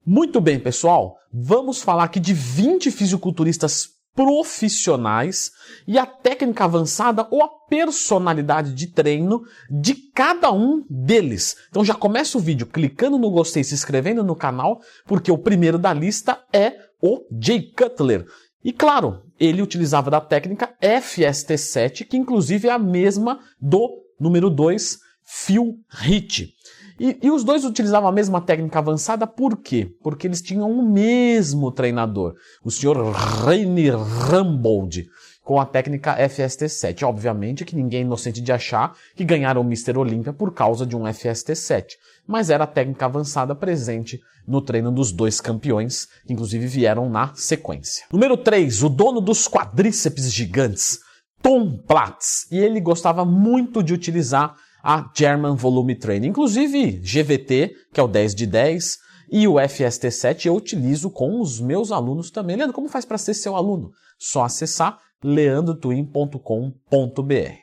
Muito bem, pessoal, vamos falar aqui de 20 fisiculturistas profissionais e a técnica avançada ou a personalidade de treino de cada um deles. Então já começa o vídeo clicando no gostei, se inscrevendo no canal, porque o primeiro da lista é o Jay Cutler. E claro, ele utilizava da técnica FST7, que inclusive é a mesma do número 2, Phil Heath. E os dois utilizavam a mesma técnica avançada, por quê? Porque eles tinham o mesmo treinador, o Sr. Rainy Rambold, com a técnica FST7. Obviamente que ninguém é inocente de achar que ganharam o Mr. Olympia por causa de um FST7, mas era a técnica avançada presente no treino dos dois campeões, que inclusive vieram na sequência. Número 3, o dono dos quadríceps gigantes, Tom Platz, e ele gostava muito de utilizar a German Volume Training, inclusive GVT, que é o 10 de 10, e o FST7 eu utilizo com os meus alunos também. Leandro, como faz para ser seu aluno? Só acessar leandrotwin.com.br.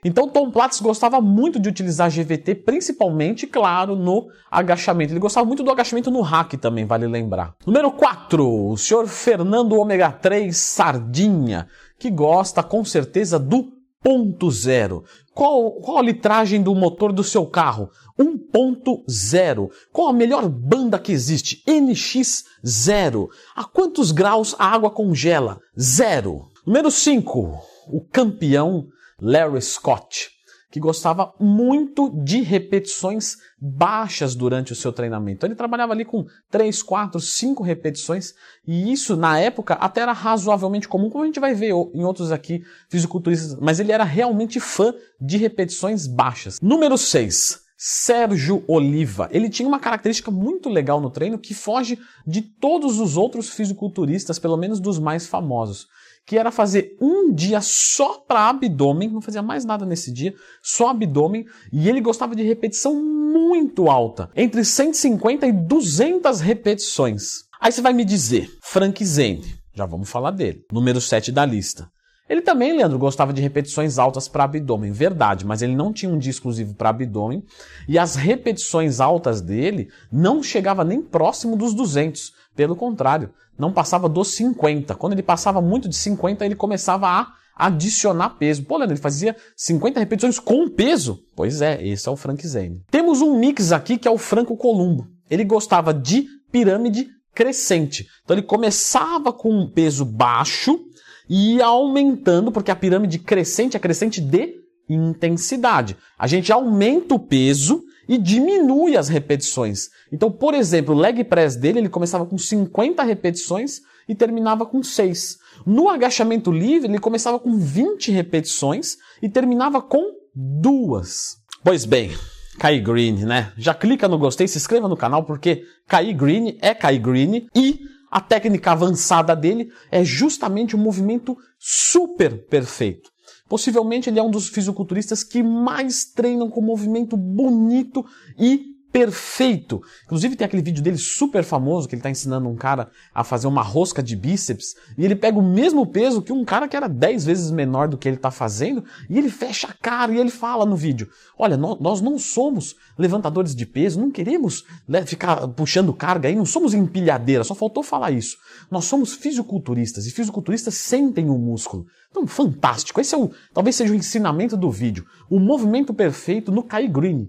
Então Tom Platz gostava muito de utilizar GVT, principalmente, claro, no agachamento. Ele gostava muito do agachamento no hack também, vale lembrar. Número 4, o Sr. Fernando Ômega 3 Sardinha, que gosta com certeza do 1.0. Qual a litragem do motor do seu carro? 1.0. Qual a melhor banda que existe? NX0. A quantos graus a água congela? 0. Número 5. O campeão Larry Scott, que gostava muito de repetições baixas durante o seu treinamento. Então, ele trabalhava ali com 3, 4, 5 repetições, e isso na época até era razoavelmente comum, como a gente vai ver em outros aqui fisiculturistas, mas ele era realmente fã de repetições baixas. Número 6. Sérgio Oliva. Ele tinha uma característica muito legal no treino que foge de todos os outros fisiculturistas, pelo menos dos mais famosos, que era fazer um dia só para abdômen, não fazia mais nada nesse dia, só abdômen, e ele gostava de repetição muito alta, entre 150 e 200 repetições. Aí você vai me dizer, Frank Zane, já vamos falar dele, número 7 da lista. Ele também, Leandro, gostava de repetições altas para abdômen, verdade, mas ele não tinha um dia exclusivo para abdômen, e as repetições altas dele não chegavam nem próximo dos 200, pelo contrário, não passava dos 50. Quando ele passava muito de 50, ele começava a adicionar peso. Pô, Leandro, ele fazia 50 repetições com peso? Pois é, esse é o Frank Zane. Temos um mix aqui que é o Franco Columbo. Ele gostava de pirâmide crescente. Então ele começava com um peso baixo e ia aumentando, porque a pirâmide crescente é crescente de intensidade. A gente aumenta o peso e diminui as repetições. Então, por exemplo, o leg press dele, ele começava com 50 repetições e terminava com 6. No agachamento livre, ele começava com 20 repetições e terminava com 2. Pois bem, Kai Greene, né? Já clica no gostei, se inscreva no canal, porque Kai Greene é Kai Greene e a técnica avançada dele é justamente um movimento super perfeito. Possivelmente ele é um dos fisiculturistas que mais treinam com movimento bonito e perfeito. Inclusive tem aquele vídeo dele super famoso que ele está ensinando um cara a fazer uma rosca de bíceps e ele pega o mesmo peso que um cara que era 10 vezes menor do que ele está fazendo e ele fecha a cara e ele fala no vídeo, olha, nós não somos levantadores de peso, não queremos ficar puxando carga aí, não somos empilhadeira, só faltou falar isso. Nós somos fisiculturistas e fisiculturistas sentem o músculo. Então, fantástico. Esse é talvez seja o ensinamento do vídeo. O movimento perfeito no Kai Greene.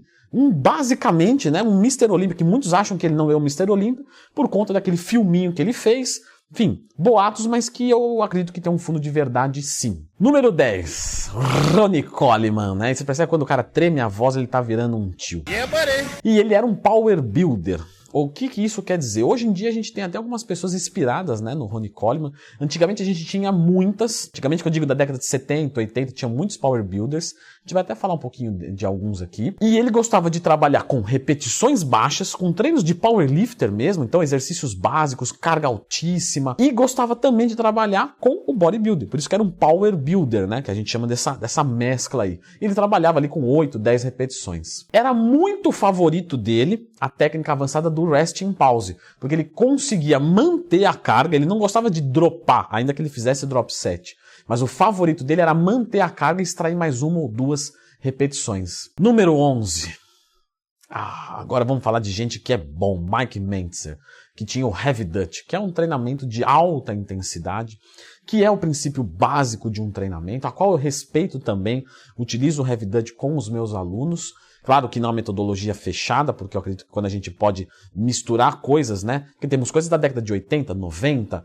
Basicamente, né, um Mr. Olympia, que muitos acham que ele não é o Mr. Olympia, por conta daquele filminho que ele fez. Enfim, boatos, mas que eu acredito que tem um fundo de verdade, sim. Número 10, Ronnie Coleman, né? Você percebe quando o cara treme a voz, ele tá virando um tio. E ele era um power builder. O que isso quer dizer? Hoje em dia a gente tem até algumas pessoas inspiradas, né, no Ronnie Coleman. Antigamente a gente tinha muitas, antigamente que eu digo da década de 70, 80, tinha muitos power builders. A gente vai até falar um pouquinho de alguns aqui. E ele gostava de trabalhar com repetições baixas, com treinos de powerlifter mesmo, então exercícios básicos, carga altíssima. E gostava também de trabalhar com o bodybuilder, por isso que era um power builder, né, que a gente chama dessa mescla aí. Ele trabalhava ali com 8, 10 repetições. Era muito favorito dele a técnica avançada do resting pause, porque ele conseguia manter a carga, ele não gostava de dropar, ainda que ele fizesse drop set. Mas o favorito dele era manter a carga e extrair mais 1 ou 2 repetições. Número 11. Agora vamos falar de gente que é bom. Mike Mentzer, que tinha o Heavy Dutch, que é um treinamento de alta intensidade, que é o princípio básico de um treinamento, a qual eu respeito também, utilizo o Heavy Dutch com os meus alunos. Claro que não é uma metodologia fechada, porque eu acredito que quando a gente pode misturar coisas, né? Porque temos coisas da década de 80, 90,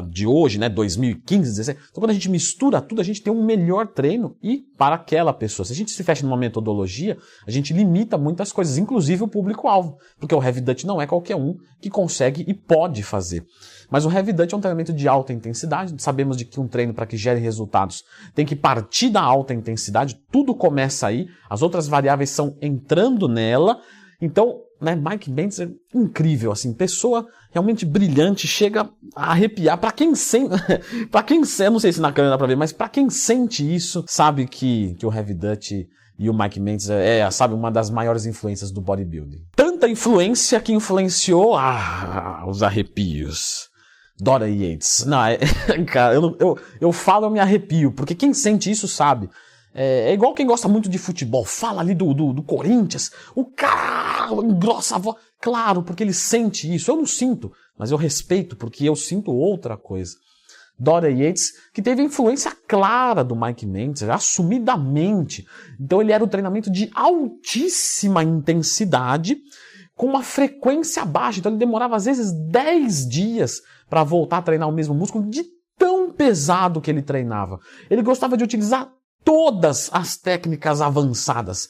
de hoje, né? 2015, 2016. Então quando a gente mistura tudo, a gente tem um melhor treino e para aquela pessoa. Se a gente se fecha numa metodologia, a gente limita muitas coisas, inclusive o público-alvo. Porque o Heavy Dutch não é qualquer um que consegue e pode fazer. Mas o Heavy Dutch é um treinamento de alta intensidade. Sabemos de que um treino, para que gere resultados, tem que partir da alta intensidade. Tudo começa aí. As outras variáveis são entrando nela. Então, né, Mike Bentz é incrível, assim, pessoa realmente brilhante, chega a arrepiar. Para quem sente, eu não sei se na câmera dá pra ver, mas para quem sente isso, sabe que o Heavy Dutch e o Mike Bentz sabe, uma das maiores influências do bodybuilding. Tanta influência que influenciou os arrepios. Dora Yates. Não, cara, eu falo, eu me arrepio, porque quem sente isso sabe. É igual quem gosta muito de futebol, fala ali do Corinthians, o cara engrossa a voz. Claro, porque ele sente isso. Eu não sinto, mas eu respeito, porque eu sinto outra coisa. Dora Yates, que teve influência clara do Mike Bentz, assumidamente. Então ele era um treinamento de altíssima intensidade, com uma frequência baixa. Então ele demorava às vezes 10 dias para voltar a treinar o mesmo músculo, de tão pesado que ele treinava. Ele gostava de utilizar todas as técnicas avançadas.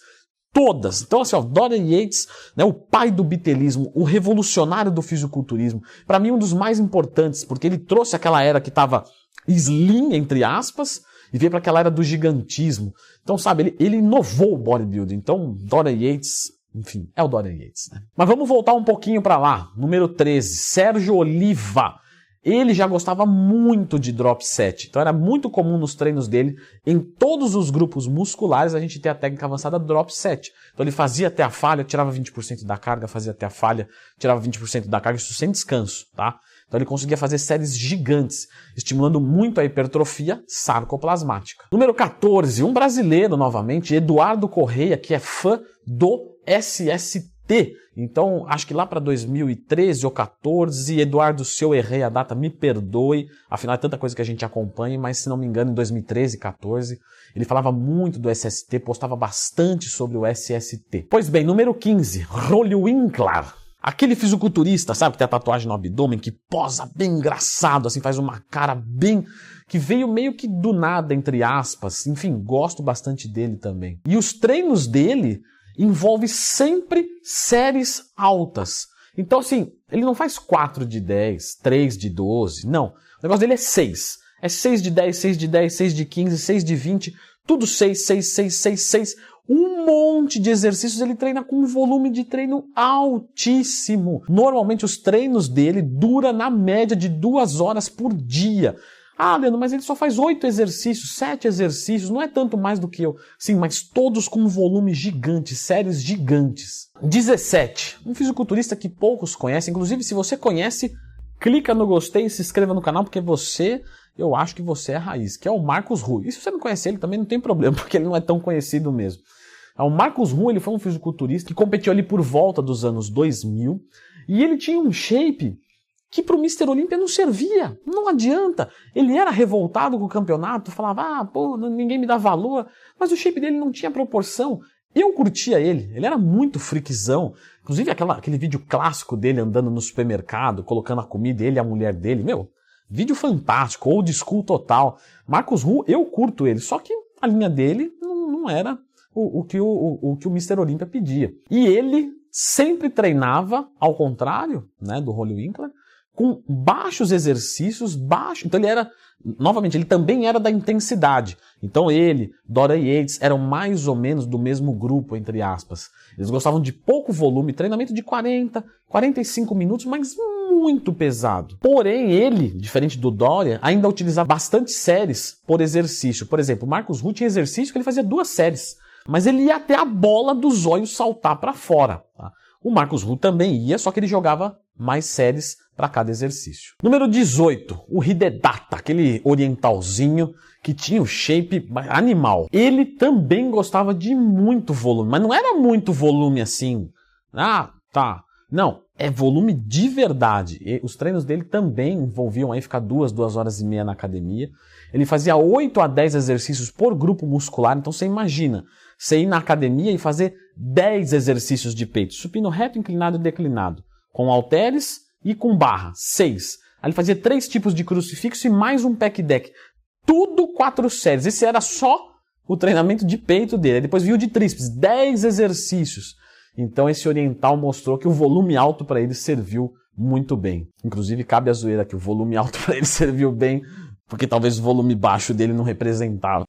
Todas. Então, assim, Dora Yates, né, o pai do bitelismo, o revolucionário do fisiculturismo, para mim um dos mais importantes, porque ele trouxe aquela era que estava slim, entre aspas, e veio para aquela era do gigantismo. Então, sabe, ele inovou o bodybuilding. Então, Dora Yates, enfim, é o Dora Yates, né? Mas vamos voltar um pouquinho para lá. Número 13, Sérgio Oliva. Ele já gostava muito de drop set, então era muito comum nos treinos dele, em todos os grupos musculares, a gente ter a técnica avançada drop set. Então ele fazia até a falha, tirava 20% da carga, fazia até a falha, tirava 20% da carga, isso sem descanso, tá? Então ele conseguia fazer séries gigantes, estimulando muito a hipertrofia sarcoplasmática. Número 14, um brasileiro novamente, Eduardo Correia, que é fã do SST. Então, acho que lá para 2013 ou 14, Eduardo, se eu errei a data, me perdoe, afinal é tanta coisa que a gente acompanha, mas se não me engano, em 2013, 14, ele falava muito do SST, postava bastante sobre o SST. Pois bem, número 15, Rolly Winkler. Aquele fisiculturista, sabe, que tem a tatuagem no abdômen, que posa bem engraçado, assim, faz uma cara bem... que veio meio que do nada, entre aspas. Enfim, gosto bastante dele também. E os treinos dele envolve sempre séries altas. Então, assim, ele não faz 4 de 10, 3 de 12, não. O negócio dele é 6. É 6 de 10, 6 de 10, 6 de 15, 6 de 20, tudo 6, 6, 6, 6, 6. Um monte de exercícios, ele treina com um volume de treino altíssimo. Normalmente os treinos dele duram na média de 2 horas por dia. Ah, Leandro, mas ele só faz 8 exercícios, 7 exercícios, não é tanto mais do que eu. Sim, mas todos com um volume gigante, séries gigantes. 17. Um fisiculturista que poucos conhecem. Inclusive, se você conhece, clica no gostei e se inscreva no canal, porque eu acho que você é a raiz, que é o Marcos Ruy. E se você não conhece ele, também não tem problema, porque ele não é tão conhecido mesmo. O Marcos Ruy, ele foi um fisiculturista que competiu ali por volta dos anos 2000, e ele tinha um shape que pro Mr. Olímpia não servia, não adianta. Ele era revoltado com o campeonato, falava, ninguém me dá valor, mas o shape dele não tinha proporção. Eu curtia ele era muito freakzão. Inclusive aquele vídeo clássico dele andando no supermercado, colocando a comida, ele e a mulher dele, vídeo fantástico, old school total. Marcos Ruy, eu curto ele, só que a linha dele não era o que o Mr. Olímpia pedia. E ele sempre treinava, ao contrário, né, do Rolly Winkler, com baixos exercícios, então ele também era da intensidade. Então Dora Yates eram mais ou menos do mesmo grupo, entre aspas. Eles gostavam de pouco volume, treinamento de 40, 45 minutos, mas muito pesado. Porém, ele, diferente do Dora, ainda utilizava bastante séries por exercício. Por exemplo, o Marcos Ruy tinha exercício que ele fazia 2 séries, mas ele ia até a bola dos olhos saltar para fora. Tá? O Marcos Ruy também ia, só que ele jogava mais séries para cada exercício. Número 18, o Hidedata, aquele orientalzinho que tinha o shape animal. Ele também gostava de muito volume, mas não era muito volume assim. Não, é volume de verdade. E os treinos dele também envolviam aí ficar 2 horas e meia na academia. Ele fazia 8 a 10 exercícios por grupo muscular. Então você imagina, você ir na academia e fazer 10 exercícios de peito, supino reto, inclinado e declinado, com halteres e com barra, 6. Aí ele fazia 3 tipos de crucifixo e mais um pec deck. Tudo 4 séries. Esse era só o treinamento de peito dele. Aí depois viu de tríceps, 10 exercícios. Então esse oriental mostrou que o volume alto para ele serviu muito bem. Inclusive cabe a zoeira que o volume alto para ele serviu bem, porque talvez o volume baixo dele não representava.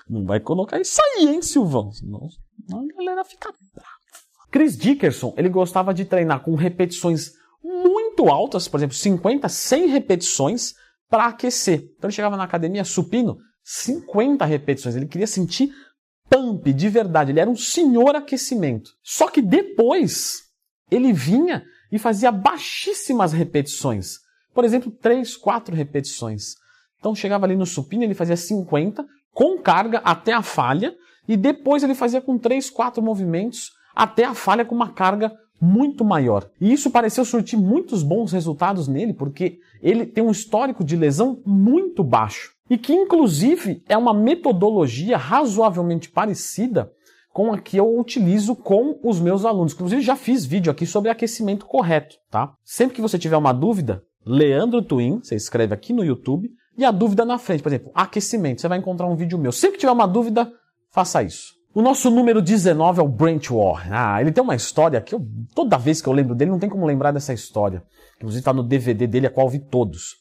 Não vai colocar isso aí, hein, Silvão? Senão a galera fica brava. Chris Dickerson, ele gostava de treinar com repetições muito altas, por exemplo, 50, 100 repetições para aquecer. Então ele chegava na academia supino, 50 repetições. Ele queria sentir pump de verdade, ele era um senhor aquecimento. Só que depois ele vinha e fazia baixíssimas repetições. Por exemplo, 3, 4 repetições. Então chegava ali no supino, ele fazia 50 com carga até a falha e depois ele fazia com 3, 4 movimentos até a falha com uma carga muito maior. E isso pareceu surtir muitos bons resultados nele, porque ele tem um histórico de lesão muito baixo. E que, inclusive, é uma metodologia razoavelmente parecida com a que eu utilizo com os meus alunos. Inclusive, já fiz vídeo aqui sobre aquecimento correto, tá? Sempre que você tiver uma dúvida, Leandro Twin, você escreve aqui no YouTube, e a dúvida na frente, por exemplo, aquecimento, você vai encontrar um vídeo meu. Sempre que tiver uma dúvida, faça isso. O nosso número 19 é o Brent Warren. Ele tem uma história que toda vez que eu lembro dele, não tem como lembrar dessa história. Inclusive está no DVD dele, a qual eu vi todos.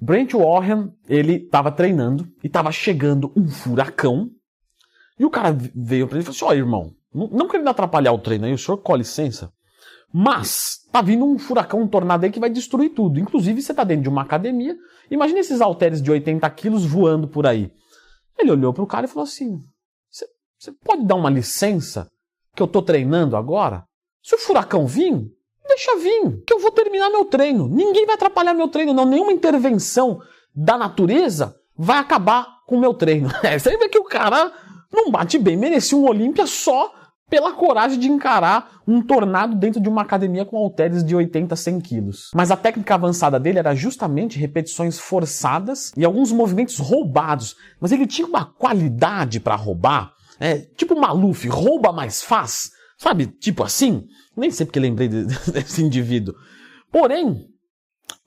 Brent Warren, ele estava treinando e estava chegando um furacão. E o cara veio para ele e falou assim, irmão, não querendo atrapalhar o treino aí, o senhor com licença, mas tá vindo um furacão, um tornado aí que vai destruir tudo. Inclusive você tá dentro de uma academia, imagina esses halteres de 80 quilos voando por aí. Ele olhou pro cara e falou assim, você pode dar uma licença que eu tô treinando agora? Se o furacão vir, deixa vir, que eu vou terminar meu treino. Ninguém vai atrapalhar meu treino, não. Nenhuma intervenção da natureza vai acabar com o meu treino. Você vê que o cara não bate bem, merecia um Olímpia só pela coragem de encarar um tornado dentro de uma academia com halteres de 80, 100 quilos. Mas a técnica avançada dele era justamente repetições forçadas e alguns movimentos roubados. Mas ele tinha uma qualidade para roubar, tipo Maluf, rouba mais faz, sabe? Tipo assim, nem sei porque lembrei desse indivíduo. Porém,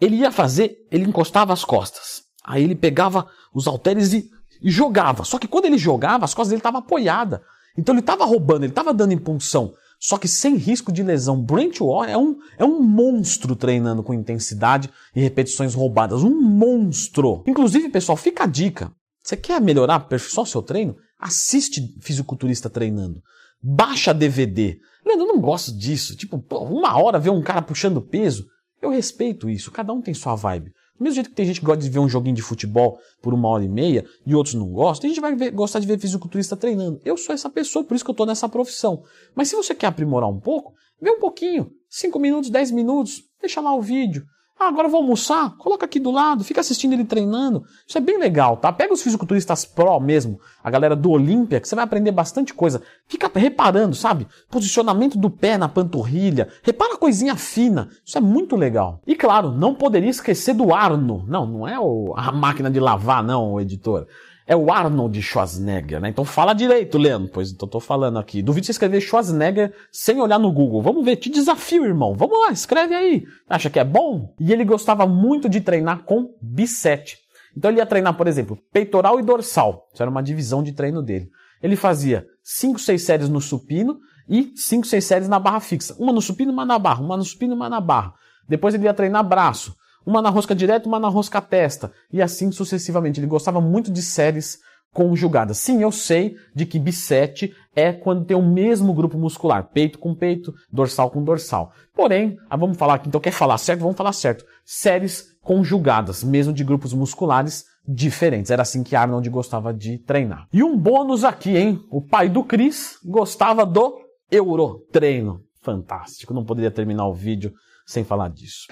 ele ia fazer, ele encostava as costas. Aí ele pegava os halteres e jogava. Só que quando ele jogava, as costas dele estavam apoiadas. Então ele estava roubando, ele estava dando impulsão. Só que sem risco de lesão. Brent Warren é um monstro treinando com intensidade e repetições roubadas. Um monstro. Inclusive, pessoal, fica a dica. Você quer melhorar, aperfeiçoar o seu treino? Assiste fisiculturista treinando. Baixa DVD. Leandro, eu não gosto disso. Tipo, 1 hora ver um cara puxando peso. Eu respeito isso. Cada um tem sua vibe. Do mesmo jeito que tem gente que gosta de ver um joguinho de futebol por 1h30 e outros não gostam, a gente vai gostar de ver fisiculturista treinando. Eu sou essa pessoa, por isso que eu estou nessa profissão. Mas se você quer aprimorar um pouco, vê um pouquinho. 5 minutos, 10 minutos, deixa lá o vídeo. Agora eu vou almoçar, coloca aqui do lado, fica assistindo ele treinando. Isso é bem legal, tá? Pega os fisiculturistas pró mesmo, a galera do Olímpia, que você vai aprender bastante coisa. Fica reparando, sabe? Posicionamento do pé na panturrilha. Repara coisinha fina. Isso é muito legal. E claro, não poderia esquecer do Arno. Não é a máquina de lavar, não, o editor. É o Arnold Schwarzenegger, né? Então fala direito, Leandro, pois então tô falando aqui. Duvido você escrever Schwarzenegger sem olhar no Google. Vamos ver, te desafio, irmão. Vamos lá, escreve aí. Acha que é bom? E ele gostava muito de treinar com bisete. Então ele ia treinar, por exemplo, peitoral e dorsal. Isso era uma divisão de treino dele. Ele fazia 5, 6 séries no supino e 5, 6 séries na barra fixa. Uma no supino, uma na barra. Uma no supino, uma na barra. Depois ele ia treinar braço. Uma na rosca direta, uma na rosca testa. E assim sucessivamente. Ele gostava muito de séries conjugadas. Sim, eu sei de que bisete é quando tem o mesmo grupo muscular. Peito com peito, dorsal com dorsal. Porém, vamos falar aqui, então quer falar certo? Vamos falar certo. Séries conjugadas, mesmo de grupos musculares diferentes. Era assim que Arnold gostava de treinar. E um bônus aqui, hein? O pai do Chris gostava do Eurotreino. Fantástico. Não poderia terminar o vídeo sem falar disso.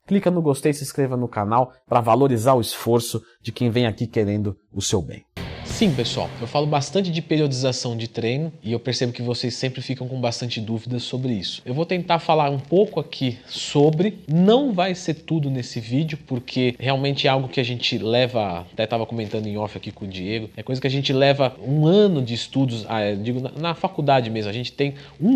Clica no gostei e se inscreva no canal para valorizar o esforço de quem vem aqui querendo o seu bem. Sim, pessoal, eu falo bastante de periodização de treino e eu percebo que vocês sempre ficam com bastante dúvidas sobre isso. Eu vou tentar falar um pouco aqui sobre, não vai ser tudo nesse vídeo, porque realmente é algo que a gente leva, até estava comentando em off aqui com o Diego, é coisa que a gente leva um ano de estudos, digo, na faculdade mesmo, a gente tem um